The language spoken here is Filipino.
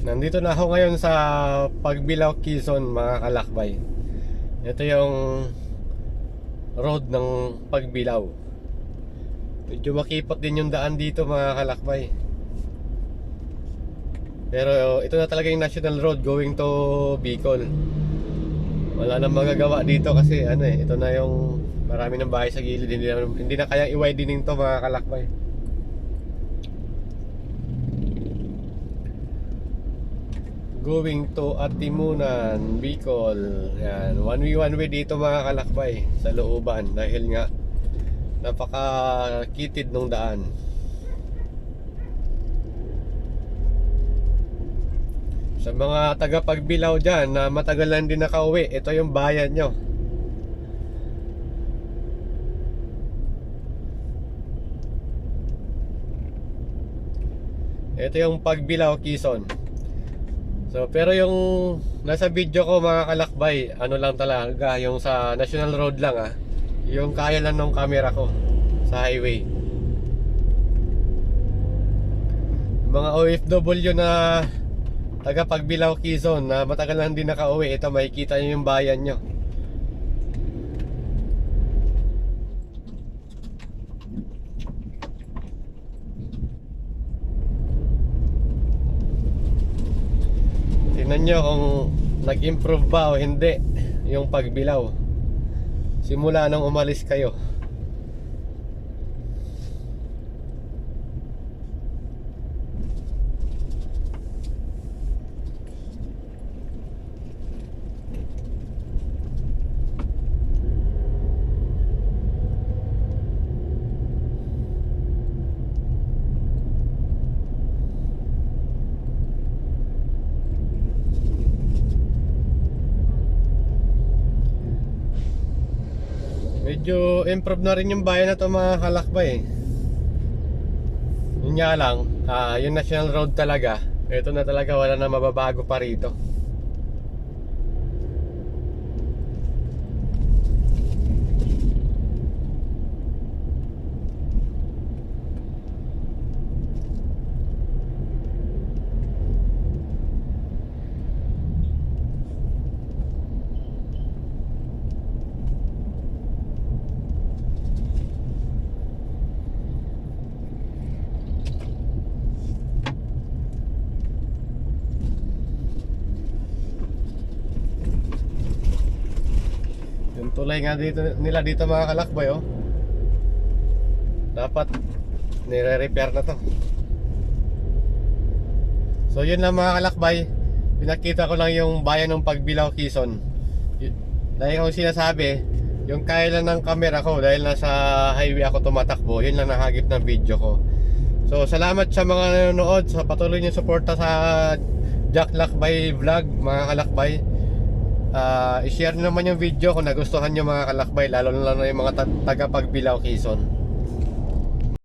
Nandito na ako ngayon sa Pagbilao, Quezon, mga kalakbay. Ito yung road ng Pagbilao. Medyo makipot din yung daan dito, mga kalakbay. Pero ito na talaga yung national road going to Bicol. Wala nang magagawa dito kasi ito na yung marami ng bahay sa gilid. Hindi na kayang i-widening to, mga kalakbay. Going to Atimunan, Bicol. Yan, one way dito, mga kalakbay, sa looban dahil nga napakakitid nung daan. Sa mga taga Pagbilao dyan na matagal lang din nakauwi, ito yung bayan nyo. Ito yung Pagbilao, Quezon. So, pero yung nasa video ko, mga kalakbay, lang talaga, yung sa national road lang yung kaya lang ng camera ko sa highway. Mga OFW na taga Pagbilao, Quezon na matagal lang din nakauwi, ito makikita nyo yung bayan nyo. Tingnan nyo kung nag-improve ba o hindi yung Pagbilao simula nung umalis kayo. Medyo improve na rin yung bayan na to, mga kalakbay. Yun nga lang, yung national road talaga, ito na talaga, wala na mababago pa rito. Yung tulay nga nila dito, mga kalakbay, dapat nire-repair na to. So yun lang, mga kalakbay, pinakita ko lang yung bayan ng Pagbilao, Quezon. Dahil kung sinasabi, yung kaya lang ng camera ko dahil nasa highway ako tumatakbo, yun lang nakagip ng video ko. So salamat sa mga nanonood, sa patuloy niyong suporta sa Jack Lakbay Vlog, mga kalakbay. I-share nyo naman yung video kung nagustuhan nyo, mga kalakbay, lalo na yung mga taga Pagbilao, Quezon.